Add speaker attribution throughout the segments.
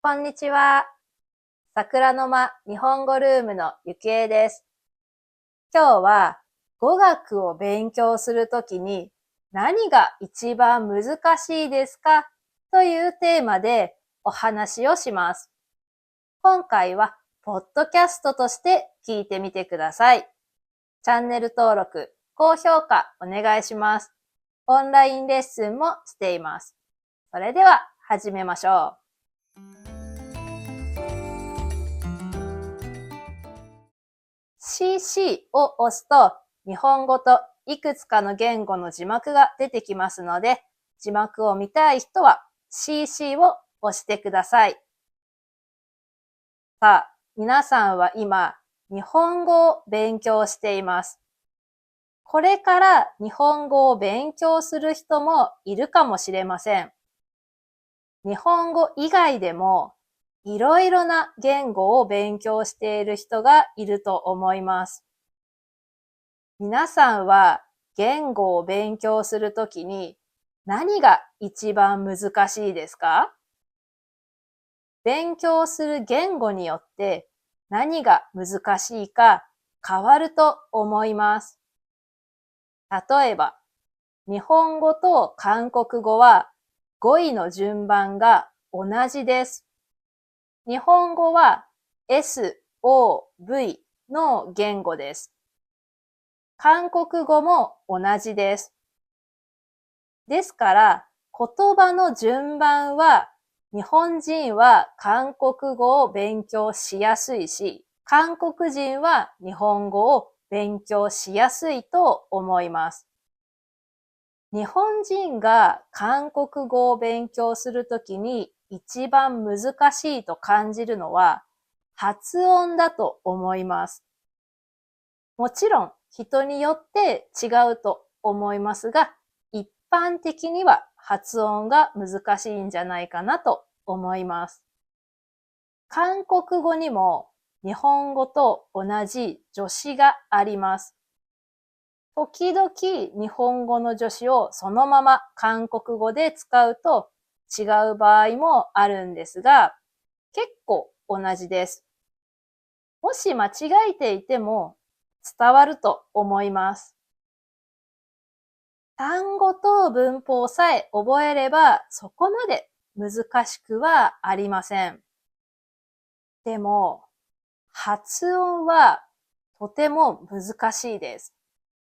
Speaker 1: こんにちは。桜の間日本語ルームのゆきえです。今日は語学を勉強するときに何が一番難しいですかというテーマでお話をします。今回はポッドキャストとして聞いてみてください。チャンネル登録、高評価お願いします。オンラインレッスンもしています。それでは始めましょう。CC を押すと日本語といくつかの言語の字幕が出てきますので、字幕を見たい人は CC を押してください。さあ、皆さんは今、日本語を勉強しています。これから日本語を勉強する人もいるかもしれません。日本語以外でもいろいろな言語を勉強している人がいると思います。皆さんは言語を勉強するときに何が一番難しいですか？勉強する言語によって何が難しいか変わると思います。例えば、日本語と韓国語は語彙の順番が同じです。日本語は SOV の言語です。韓国語も同じです。ですから、言葉の順番は、日本人は韓国語を勉強しやすいし、韓国人は日本語を勉強しやすいと思います。日本人が韓国語を勉強するときに一番難しいと感じるのは、発音だと思います。もちろん人によって違うと思いますが、一般的には発音が難しいんじゃないかなと思います。韓国語にも日本語と同じ助詞があります。時々日本語の助詞をそのまま韓国語で使うと違う場合もあるんですが、結構同じです。もし間違えていても伝わると思います。単語と文法さえ覚えればそこまで難しくはありません。でも、発音はとても難しいです。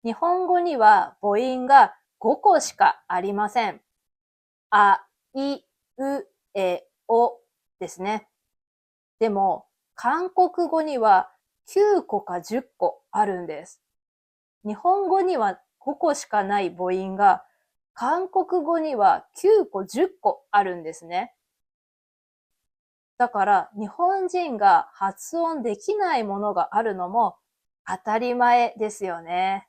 Speaker 1: 日本語には母音が5個しかありません。あ、い、う、え、おですね。でも、韓国語には9個か10個あるんです。日本語には5個しかない母音が、韓国語には9個10個あるんですね。だから日本人が発音できないものがあるのも当たり前ですよね。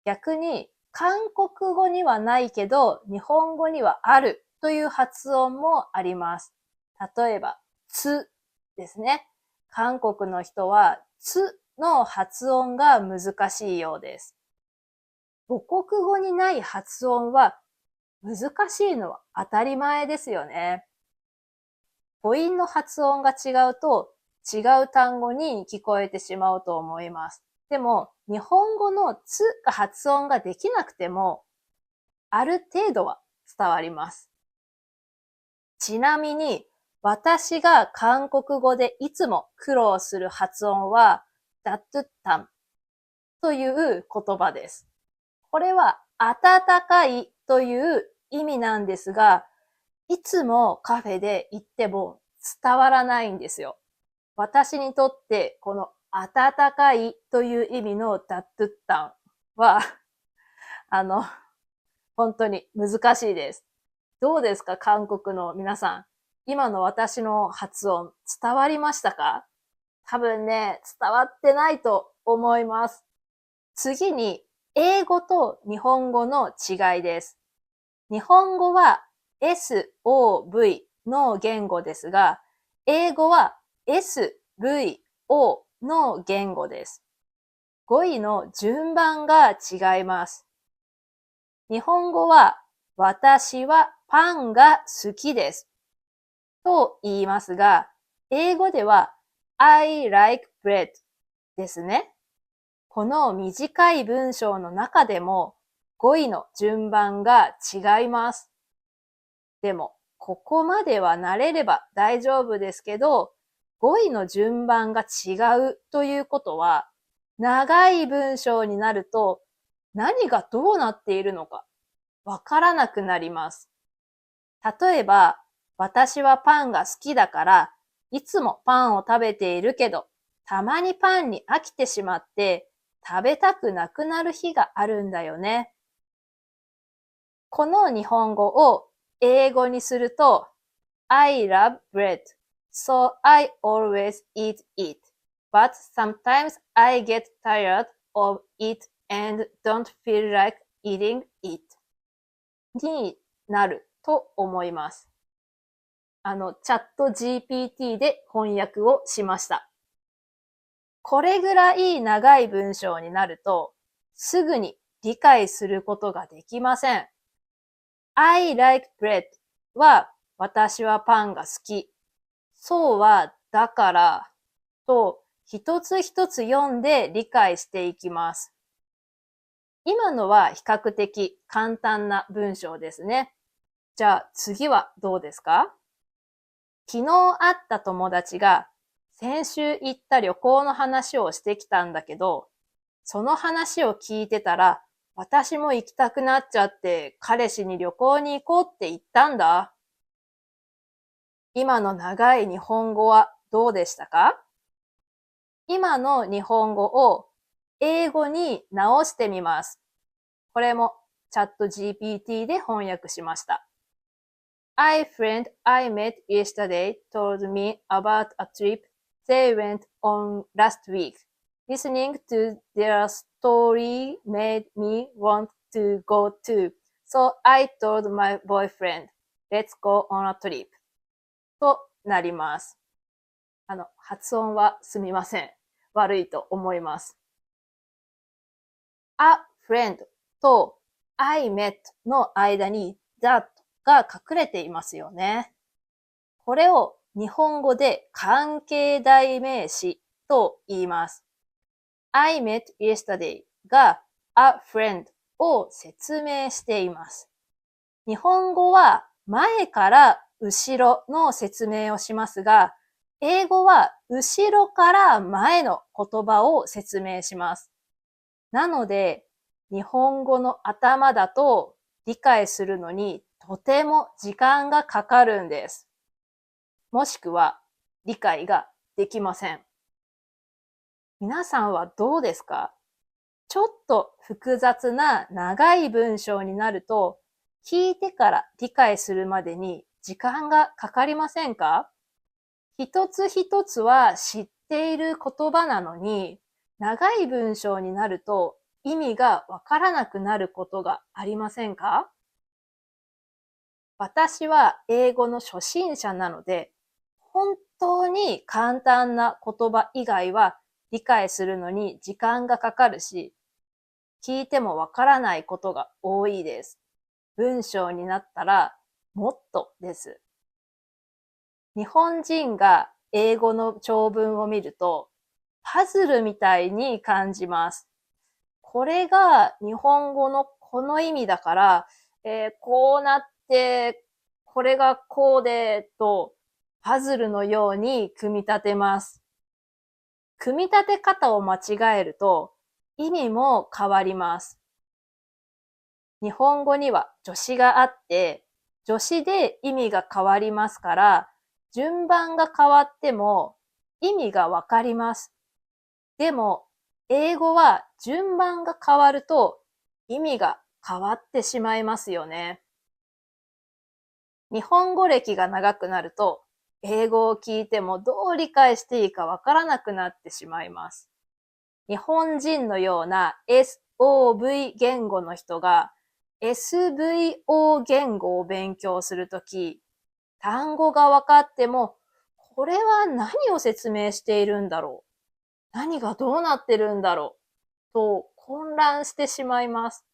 Speaker 1: 逆に韓国語にはないけど日本語にはあるという発音もあります。例えば、つですね。韓国の人はつの発音が難しいようです。母国語にない発音は難しいのは当たり前ですよね。母音の発音が違うと違う単語に聞こえてしまうと思います。でも、日本語のつが発音ができなくても、ある程度は伝わります。ちなみに、私が韓国語でいつも苦労する発音は、ダットゥッタンという言葉です。これは、温かいという意味なんですが、いつもカフェで行っても伝わらないんですよ。私にとってこの温かいという意味のダットゥッタンは、あの、本当に難しいです。どうですか、韓国の皆さん。今の私の発音伝わりましたか？多分ね、伝わってないと思います。次に、英語と日本語の違いです。日本語は SOV の言語ですが、英語は SVO の言語です。語彙の順番が違います。日本語は私はパンが好きです。と言いますが、英語では I like bread ですね。この短い文章の中でも語彙の順番が違います。でも、ここまでは慣れれば大丈夫ですけど、語彙の順番が違うということは、長い文章になると何がどうなっているのかわからなくなります。例えば、私はパンが好きだから、いつもパンを食べているけど、たまにパンに飽きてしまって、食べたくなくなる日があるんだよね。この日本語を英語にすると、I love bread, so I always eat it. But sometimes I get tired of it and don't feel like eating it. になると思います。チャット GPT で翻訳をしました。これぐらい長い文章になると、すぐに理解することができません。I like bread は、私はパンが好き。そうは、だから、と、一つ一つ読んで理解していきます。今のは比較的簡単な文章ですね。じゃあ次はどうですか？昨日会った友達が先週行った旅行の話をしてきたんだけど、その話を聞いてたら、私も行きたくなっちゃって彼氏に旅行に行こうって言ったんだ。今の長い日本語はどうでしたか？今の日本語を英語に直してみます。これもチャット GPT で翻訳しました。A friend I met yesterday told me about a trip they went on last week. Listening to their story made me want to go too. So I told my boyfriend, let's go on a trip. となります。発音はすみません。悪いと思います。a friend と I met の間に that が隠れていますよね。これを日本語で関係代名詞と言います。I met yesterday が a friend を説明しています。日本語は前から後ろの説明をしますが、英語は後ろから前の言葉を説明します。なので、日本語の頭だと理解するのにとても時間がかかるんです。もしくは理解ができません。皆さんはどうですか？ちょっと複雑な長い文章になると、聞いてから理解するまでに時間がかかりませんか？一つ一つは知っている言葉なのに、長い文章になると意味がわからなくなることがありませんか？私は英語の初心者なので、本当に簡単な言葉以外は理解するのに時間がかかるし、聞いてもわからないことが多いです。文章になったらもっとです。日本人が英語の長文を見ると、パズルみたいに感じます。これが日本語のこの意味だから、こうなって、これがこうで、と、パズルのように組み立てます。組み立て方を間違えると、意味も変わります。日本語には助詞があって、助詞で意味が変わりますから、順番が変わっても意味がわかります。でも、英語は順番が変わると意味が変わってしまいますよね。日本語歴が長くなると、英語を聞いてもどう理解していいかわからなくなってしまいます。日本人のような SOV 言語の人が SVO 言語を勉強するとき、単語が分かっても、これは何を説明しているんだろう？何がどうなってるんだろう？と混乱してしまいます。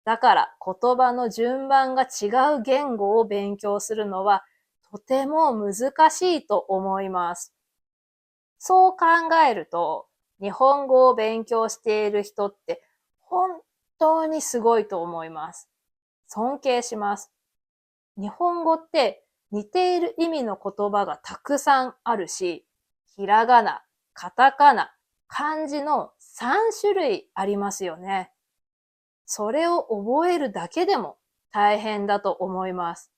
Speaker 1: だから言葉の順番が違う言語を勉強するのはとても難しいと思います。そう考えると、日本語を勉強している人って本当にすごいと思います。尊敬します。日本語って似ている意味の言葉がたくさんあるし、ひらがな、カタカナ、漢字の3種類ありますよね。それを覚えるだけでも大変だと思います。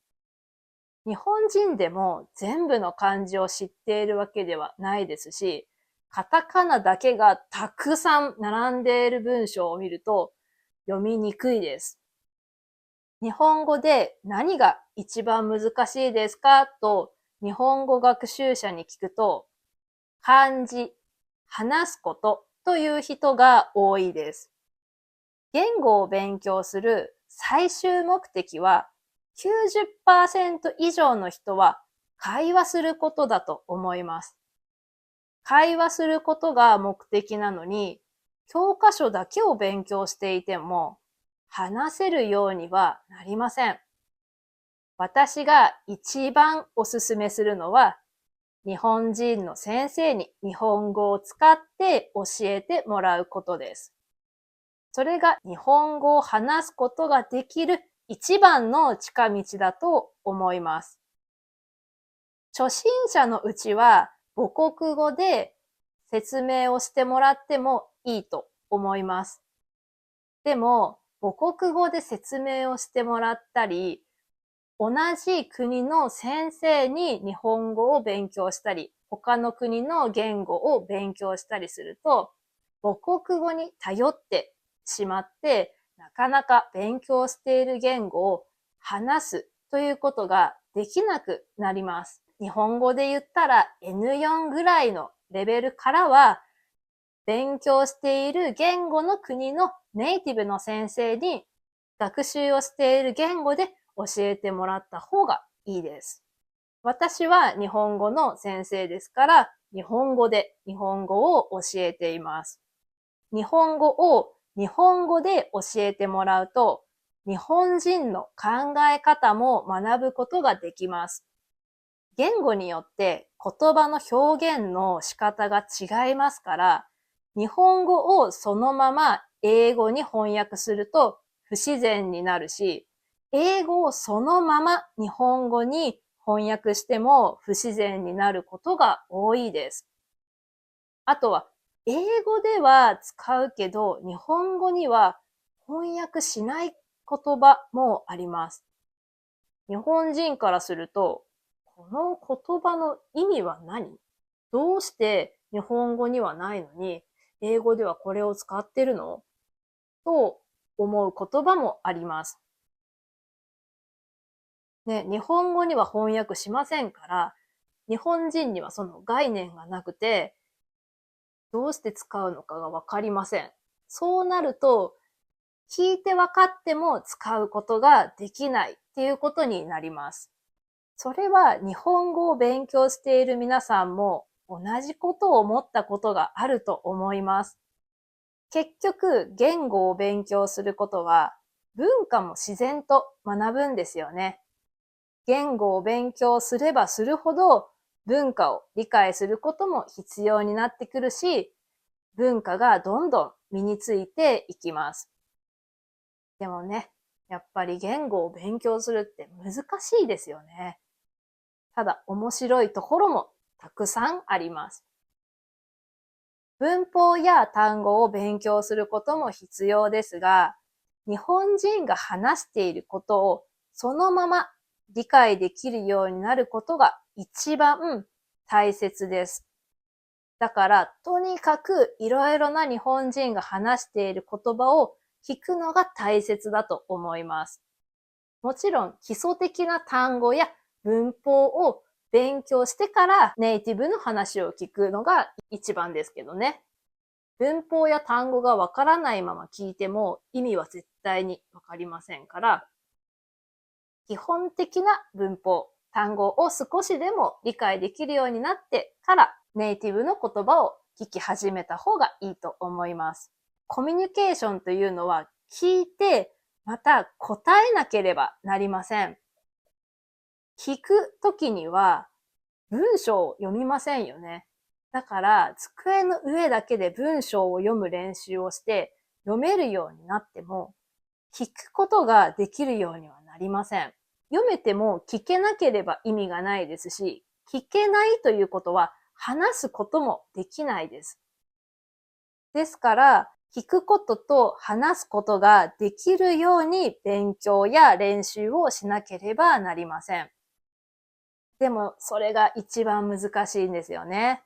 Speaker 1: 日本人でも全部の漢字を知っているわけではないですし、カタカナだけがたくさん並んでいる文章を見ると読みにくいです。日本語で何が一番難しいですかと日本語学習者に聞くと、漢字、話すことという人が多いです。言語を勉強する最終目的は 90% 以上の人は会話することだと思います。会話することが目的なのに、教科書だけを勉強していても話せるようにはなりません。私が一番おすすめするのは、日本人の先生に日本語を使って教えてもらうことです。それが日本語を話すことができる一番の近道だと思います。初心者のうちは母国語で説明をしてもらってもいいと思います。でも母国語で説明をしてもらったり、同じ国の先生に日本語を勉強したり、他の国の言語を勉強したりすると、母国語に頼ってしまって、なかなか勉強している言語を話すということができなくなります。日本語で言ったら N4 ぐらいのレベルからは、勉強している言語の国のネイティブの先生に学習をしている言語で教えてもらった方がいいです。私は日本語の先生ですから、日本語で日本語を教えています。日本語を日本語で教えてもらうと、日本人の考え方も学ぶことができます。言語によって言葉の表現の仕方が違いますから、日本語をそのまま英語に翻訳すると不自然になるし、英語をそのまま日本語に翻訳しても不自然になることが多いです。あとは、英語では使うけど、日本語には翻訳しない言葉もあります。日本人からすると、この言葉の意味は何？どうして日本語にはないのに、英語ではこれを使ってるの？と思う言葉もあります。ね、日本語には翻訳しませんから、日本人にはその概念がなくて、どうして使うのかがわかりません。そうなると、聞いてわかっても使うことができないっていうことになります。それは日本語を勉強している皆さんも同じことを思ったことがあると思います。結局、言語を勉強することは文化も自然と学ぶんですよね。言語を勉強すればするほど文化を理解することも必要になってくるし、文化がどんどん身についていきます。でもね、やっぱり言語を勉強するって難しいですよね。ただ面白いところもたくさんあります。文法や単語を勉強することも必要ですが、日本人が話していることをそのまま理解できるようになることが一番大切です。だから、とにかくいろいろな日本人が話している言葉を聞くのが大切だと思います。もちろん基礎的な単語や文法を勉強してからネイティブの話を聞くのが一番ですけどね。文法や単語がわからないまま聞いても意味は絶対にわかりませんから、基本的な文法、単語を少しでも理解できるようになってからネイティブの言葉を聞き始めた方がいいと思います。コミュニケーションというのは聞いてまた答えなければなりません。聞くときには文章を読みませんよね。だから机の上だけで文章を読む練習をして読めるようになっても聞くことができるようにはなりません。読めても聞けなければ意味がないですし、聞けないということは話すこともできないです。ですから、聞くことと話すことができるように勉強や練習をしなければなりません。でも、それが一番難しいんですよね。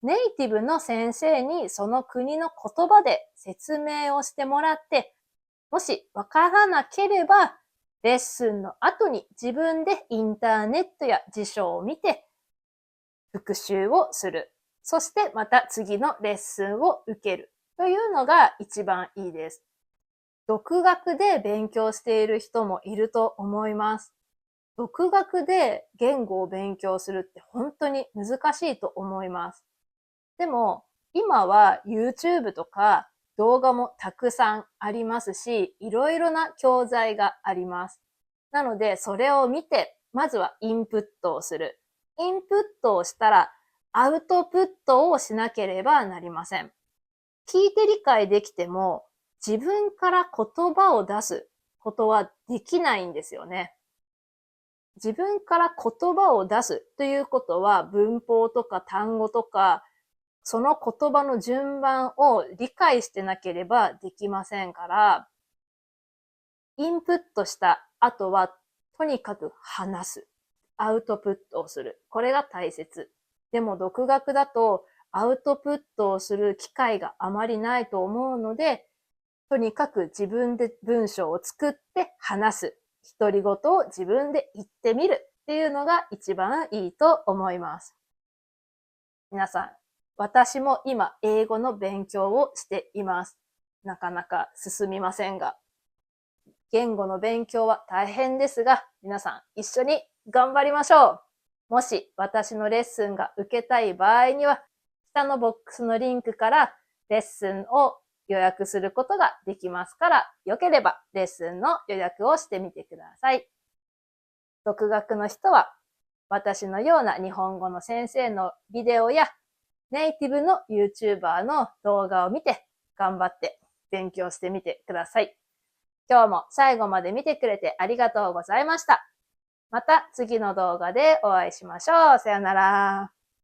Speaker 1: ネイティブの先生にその国の言葉で説明をしてもらって、もしわからなければ、レッスンの後に自分でインターネットや辞書を見て復習をする。そしてまた次のレッスンを受けるというのが一番いいです。独学で勉強している人もいると思います。独学で言語を勉強するって本当に難しいと思います。でも今は YouTube とか動画もたくさんありますし、いろいろな教材があります。なのでそれを見て、まずはインプットをする。インプットをしたらアウトプットをしなければなりません。聞いて理解できても自分から言葉を出すことはできないんですよね。自分から言葉を出すということは文法とか単語とかその言葉の順番を理解してなければできませんから、インプットした後はとにかく話す。アウトプットをする。これが大切。でも独学だとアウトプットをする機会があまりないと思うので、とにかく自分で文章を作って話す。独り言を自分で言ってみるっていうのが一番いいと思います。皆さん、私も今英語の勉強をしています。なかなか進みませんが、言語の勉強は大変ですが、皆さん一緒に頑張りましょう。もし私のレッスンが受けたい場合には、下のボックスのリンクからレッスンを予約することができますから、よければレッスンの予約をしてみてください。独学の人は、私のような日本語の先生のビデオやネイティブの YouTuber の動画を見て頑張って勉強してみてください。今日も最後まで見てくれてありがとうございました。また次の動画でお会いしましょう。さよなら。